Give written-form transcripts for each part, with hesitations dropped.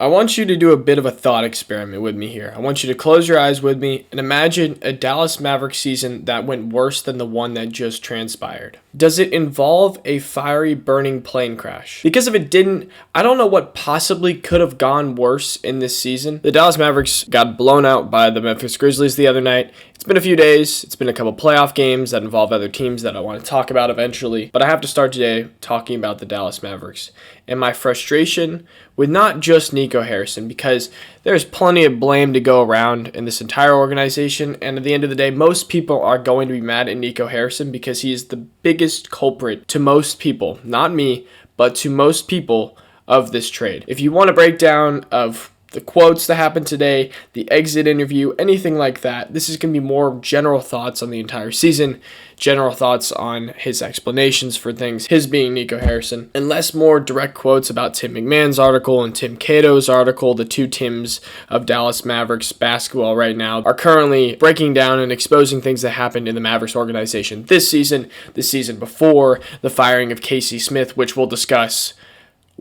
I want you to do a bit of a thought experiment with me here. I want you to close your eyes with me and imagine a Dallas Mavericks season that went worse than the one that just transpired. Does it involve a fiery, burning plane crash? Because if it didn't, I don't know what possibly could have gone worse in this season. The Dallas Mavericks got blown out by the Memphis Grizzlies the other night. It's been a few days. It's been a couple playoff games that involve other teams that I want to talk about eventually. But I have to start today talking about the Dallas Mavericks and my frustration with not just Nico Harrison, because there's plenty of blame to go around in this entire organization. And at the end of the day, most people are going to be mad at Nico Harrison because he is the biggest culprit to most people, not me, but to most people of this trade. If you want a breakdown of the quotes that happened today, the exit interview, anything like that, this is going to be more general thoughts on the entire season, general thoughts on his explanations for things, his being Nico Harrison, and less more direct quotes about Tim McMahon's article and Tim Cato's article. The two Tims of Dallas Mavericks basketball right now are currently breaking down and exposing things that happened in the Mavericks organization this season, the season before, the firing of Casey Smith, which we'll discuss.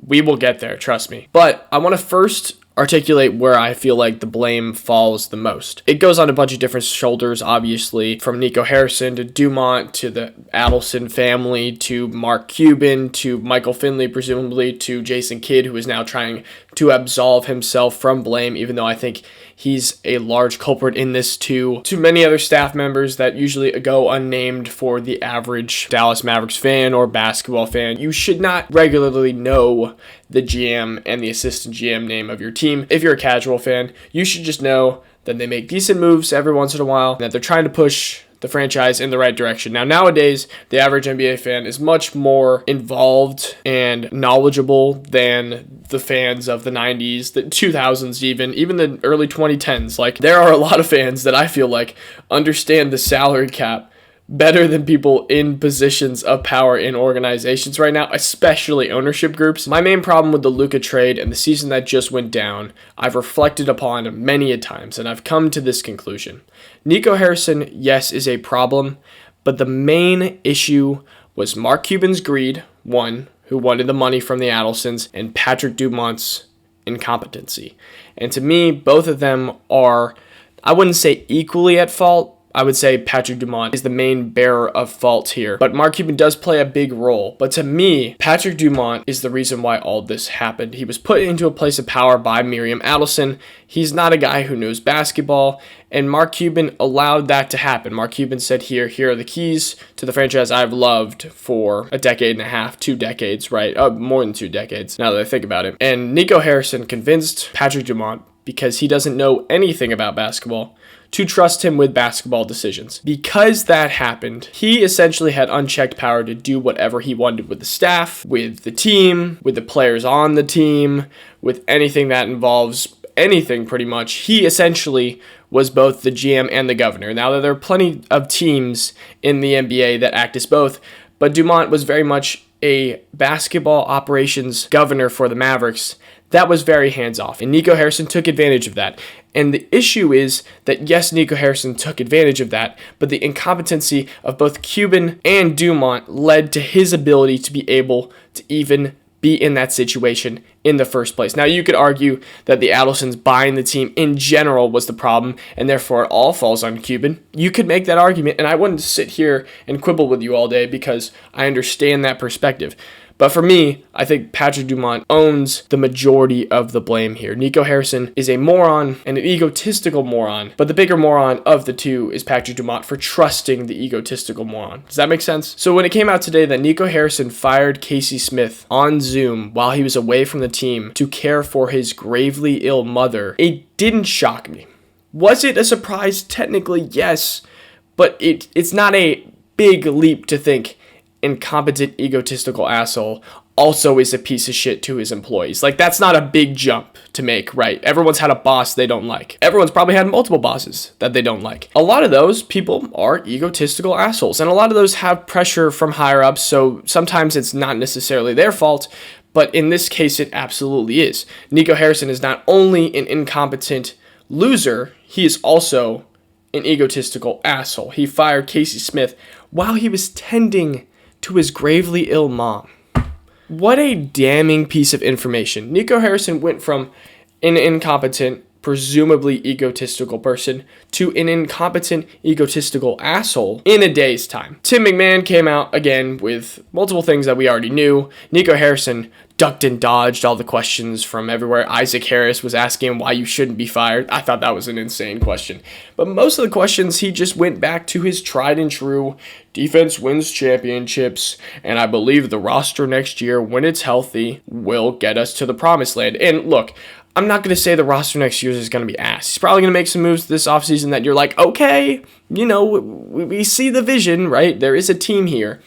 We will get there, trust me. But I want to first articulate where I feel like the blame falls the most. It goes on a bunch of different shoulders, obviously, from Nico Harrison to Dumont to the Adelson family to Mark Cuban to Michael Finley, presumably, to Jason Kidd, who is now trying to absolve himself from blame, even though I think he's a large culprit in this too. To many other staff members that usually go unnamed for the average Dallas Mavericks fan or basketball fan. You should not regularly know the GM and the assistant GM name of your team. If you're a casual fan, you should just know that they make decent moves every once in a while, and that they're trying to push the franchise in the right direction. Now, nowadays, the average NBA fan is much more involved and knowledgeable than the fans of the 90s, the 2000s even the early 2010s. Like, there are a lot of fans that I feel like understand the salary cap better than people in positions of power in organizations right now, especially ownership groups. My main problem with the Luka trade and the season that just went down, I've reflected upon many a times, and I've come to this conclusion. Nico Harrison, yes, is a problem, but the main issue was Mark Cuban's greed, one, who wanted the money from the Adelsons, and Patrick Dumont's incompetency. And to me, both of them are, I wouldn't say equally at fault. I would say Patrick Dumont is the main bearer of fault here, but Mark Cuban does play a big role. But to me, Patrick Dumont is the reason why all this happened. He was put into a place of power by Miriam Adelson. He's not a guy who knows basketball, and Mark Cuban allowed that to happen. Mark Cuban said, here are the keys to the franchise I've loved for a decade and a half, 2 decades, right? More than 2 decades, now that I think about it. And Nico Harrison convinced Patrick Dumont, because he doesn't know anything about basketball, to trust him with basketball decisions. Because that happened, he essentially had unchecked power to do whatever he wanted with the staff, with the team, with the players on the team, with anything that involves anything pretty much. He essentially was both the GM and the governor. Now, there are plenty of teams in the NBA that act as both, but Dumont was very much a basketball operations governor for the Mavericks. That was very hands-off, and Nico Harrison took advantage of that. And the issue is that, yes, Nico Harrison took advantage of that, but the incompetency of both Cuban and Dumont led to his ability to be able to even be in that situation in the first place. Now, you could argue that the Adelsons buying the team in general was the problem, and therefore it all falls on Cuban. You could make that argument, and I wouldn't sit here and quibble with you all day because I understand that perspective. But for me, I think Patrick Dumont owns the majority of the blame here. Nico Harrison is a moron and an egotistical moron, but the bigger moron of the two is Patrick Dumont for trusting the egotistical moron. Does that make sense? So when it came out today that Nico Harrison fired Casey Smith on Zoom while he was away from the team to care for his gravely ill mother, it didn't shock me. Was it a surprise? Technically, yes, but it's not a big leap to think incompetent, egotistical asshole also is a piece of shit to his employees. Like, that's not a big jump to make, right? Everyone's had a boss they don't like. Everyone's probably had multiple bosses that they don't like. A lot of those people are egotistical assholes, and a lot of those have pressure from higher ups, so sometimes it's not necessarily their fault, but in this case, it absolutely is. Nico Harrison is not only an incompetent loser, he is also an egotistical asshole. He fired Casey Smith while he was tending to his gravely ill mom. What a damning piece of information. Nico Harrison went from an incompetent, presumably egotistical person to an incompetent, egotistical asshole in a day's time. Tim McMahon came out again with multiple things that we already knew. Nico Harrison ducked and dodged all the questions from everywhere. Isaac Harris was asking him why you shouldn't be fired. I thought that was an insane question. But most of the questions, he just went back to his tried and true defense wins championships, and I believe the roster next year, when it's healthy, will get us to the promised land. And look, I'm not going to say the roster next year is going to be ass. He's probably going to make some moves this offseason that you're like, okay, we see the vision, right? There is a team here.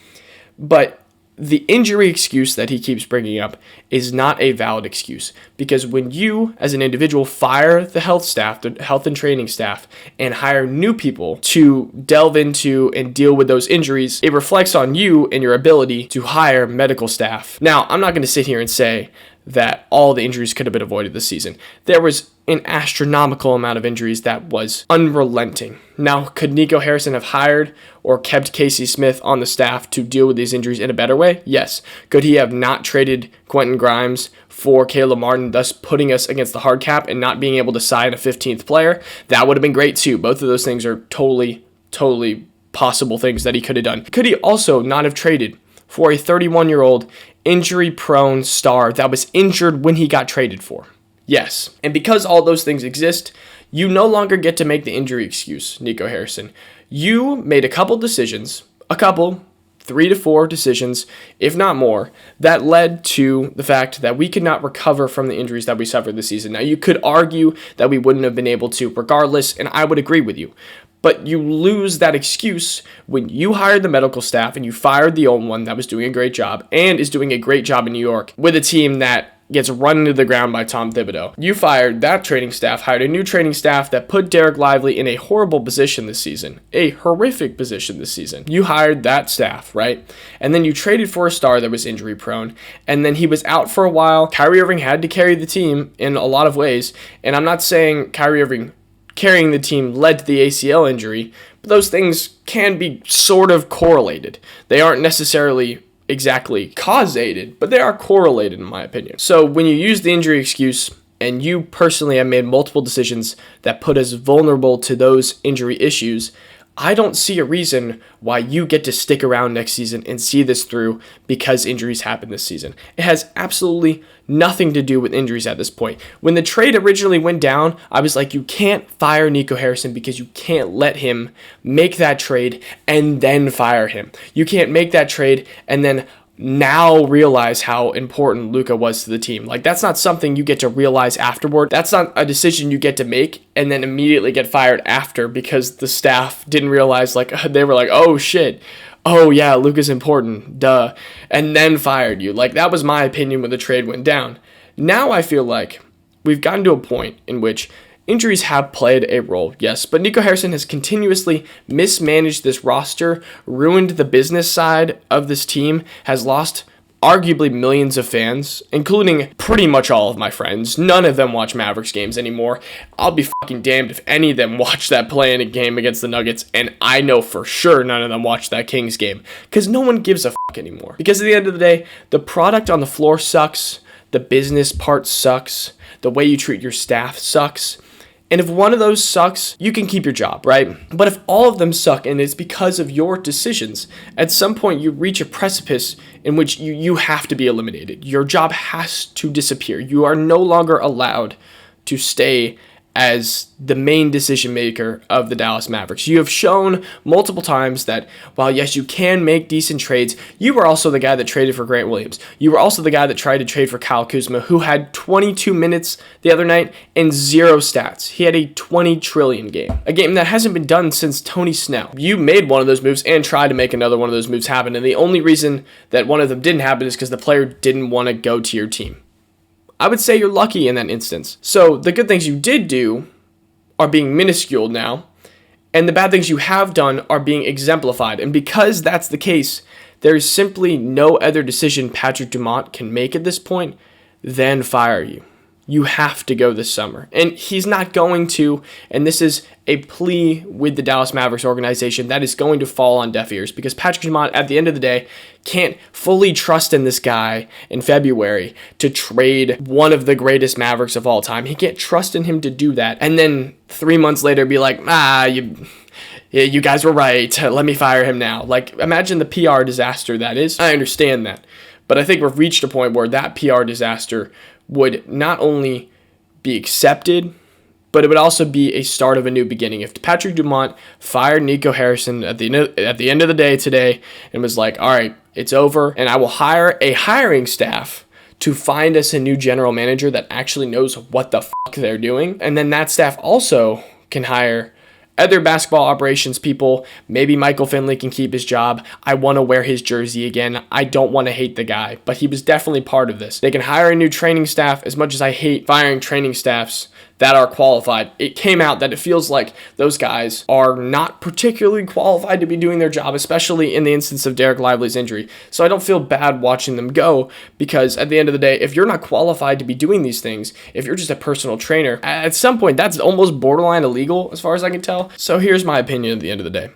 But the injury excuse that he keeps bringing up is not a valid excuse, because when you, as an individual, fire the health staff, the health and training staff, and hire new people to delve into and deal with those injuries, it reflects on you and your ability to hire medical staff. Now, I'm not going to sit here and say that all the injuries could have been avoided this season. There was an astronomical amount of injuries that was unrelenting. Now, could Nico Harrison have hired or kept Casey Smith on the staff to deal with these injuries in a better way? Yes. Could he have not traded Quentin Grimes for Caleb Martin, thus putting us against the hard cap and not being able to sign a 15th player? That would have been great too. Both of those things are totally possible things that he could have done. Could he also not have traded for a 31-year-old injury-prone star that was injured when he got traded for? Yes. And because all those things exist, you no longer get to make the injury excuse, Nico Harrison. You made a couple decisions, 3 to 4 decisions, if not more, that led to the fact that we could not recover from the injuries that we suffered this season. Now, you could argue that we wouldn't have been able to regardless, and I would agree with you. But you lose that excuse when you hired the medical staff and you fired the old one that was doing a great job and is doing a great job in New York with a team that gets run into the ground by Tom Thibodeau. You fired that training staff, hired a new training staff that put Derek Lively in a horrible position this season, a horrific position this season. You hired that staff, right? And then you traded for a star that was injury prone, and then he was out for a while. Kyrie Irving had to carry the team in a lot of ways, and I'm not saying Kyrie Irving carrying the team led to the ACL injury, but those things can be sort of correlated. They aren't necessarily exactly causated, but they are correlated in my opinion. So when you use the injury excuse, and you personally have made multiple decisions that put us vulnerable to those injury issues, I don't see a reason why you get to stick around next season and see this through because injuries happen this season. It has absolutely nothing to do with injuries at this point. When the trade originally went down, I was like, you can't fire Nico Harrison because you can't let him make that trade and then fire him. You can't make that trade and then now realize how important Luka was to the team. Like, that's not something you get to realize afterward. That's not a decision you get to make and then immediately get fired after because the staff didn't realize, like, they were like, oh shit, oh yeah, Luka's important, duh, and then fired you. Like, that was my opinion when the trade went down. Now I feel like we've gotten to a point in which injuries have played a role, yes, but Nico Harrison has continuously mismanaged this roster, ruined the business side of this team, has lost arguably millions of fans, including pretty much all of my friends. None of them watch Mavericks games anymore. I'll be fucking damned if any of them watch that play-in game against the Nuggets, and I know for sure none of them watch that Kings game, because no one gives a fuck anymore. Because at the end of the day, the product on the floor sucks, the business part sucks, the way you treat your staff sucks. And if one of those sucks, you can keep your job, right? But if all of them suck and it's because of your decisions, at some point you reach a precipice in which you have to be eliminated. Your job has to disappear. You are no longer allowed to stay as the main decision maker of the Dallas Mavericks. You have shown multiple times that while yes, you can make decent trades, you were also the guy that traded for Grant Williams. You were also the guy that tried to trade for Kyle Kuzma, who had 22 minutes the other night and 0 stats. He had a 20 trillion game, a game that hasn't been done since Tony Snell. You made one of those moves and tried to make another one of those moves happen, and the only reason that one of them didn't happen is because the player didn't want to go to your team. I would say you're lucky in that instance. So the good things you did do are being minuscule now, and the bad things you have done are being exemplified. And because that's the case, there's simply no other decision Patrick Dumont can make at this point than fire you. You have to go this summer. And he's not going to, and this is a plea with the Dallas Mavericks organization that is going to fall on deaf ears because Patrick Dumont, at the end of the day, can't fully trust in this guy in February to trade one of the greatest Mavericks of all time. He can't trust in him to do that. And then 3 months later be like, you guys were right. Let me fire him now. Like, imagine the PR disaster that is. I understand that. But I think we've reached a point where that PR disaster would not only be accepted, but it would also be a start of a new beginning. If Patrick Dumont fired Nico Harrison at the end of the day today and was like, all right, it's over, and I will hire a hiring staff to find us a new general manager that actually knows what the fuck they're doing, and then that staff also can hire other basketball operations people. Maybe Michael Finley can keep his job. I want to wear his jersey again. I don't want to hate the guy, but he was definitely part of this. They can hire a new training staff. As much as I hate firing training staffs that are qualified, it came out that it feels like those guys are not particularly qualified to be doing their job, especially in the instance of Derek Lively's injury. So I don't feel bad watching them go, because at the end of the day, if you're not qualified to be doing these things, if you're just a personal trainer, at some point that's almost borderline illegal as far as I can tell. So here's my opinion at the end of the day.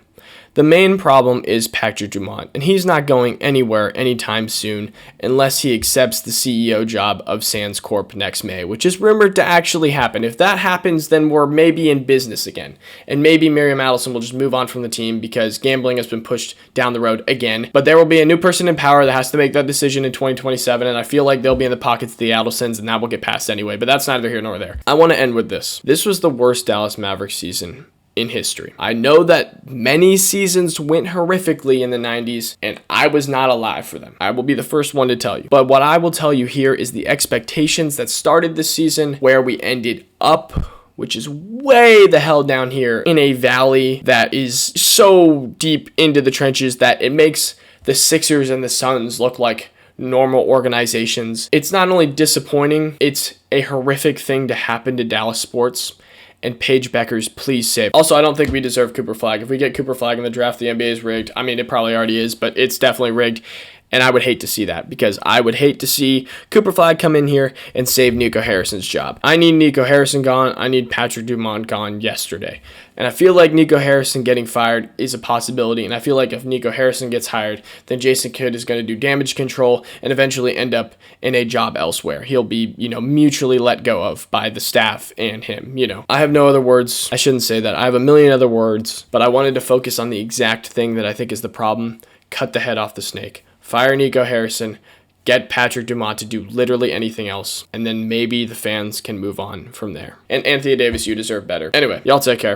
The main problem is Patrick Dumont, and he's not going anywhere anytime soon unless he accepts the CEO job of Sands Corp next May, which is rumored to actually happen. If that happens, then we're maybe in business again, and maybe Miriam Adelson will just move on from the team because gambling has been pushed down the road again. But there will be a new person in power that has to make that decision in 2027, and I feel like they'll be in the pockets of the Adelsons, and that will get passed anyway, but that's neither here nor there. I want to end with this. This was the worst Dallas Mavericks season in history. I know that many seasons went horrifically in the 90s, and I was not alive for them. I will be the first one to tell you. But what I will tell you here is the expectations that started this season, where we ended up, which is way the hell down here in a valley that is so deep into the trenches that it makes the Sixers and the Suns look like normal organizations. It's not only disappointing, it's a horrific thing to happen to Dallas sports. And Paige Beckers, please save. Also, I don't think we deserve Cooper Flagg. If we get Cooper Flagg in the draft, the NBA is rigged. I mean, it probably already is, but it's definitely rigged. And I would hate to see that, because I would hate to see Cooper Flagg come in here and save Nico Harrison's job. I need Nico Harrison gone. I need Patrick Dumont gone yesterday. And I feel like Nico Harrison getting fired is a possibility. And I feel like if Nico Harrison gets hired, then Jason Kidd is going to do damage control and eventually end up in a job elsewhere. He'll be, mutually let go of by the staff and him, I have no other words. I shouldn't say that. I have a million other words, but I wanted to focus on the exact thing that I think is the problem. Cut the head off the snake. Fire Nico Harrison, get Patrick Dumont to do literally anything else, and then maybe the fans can move on from there. And Anthony Davis, you deserve better. Anyway, y'all take care.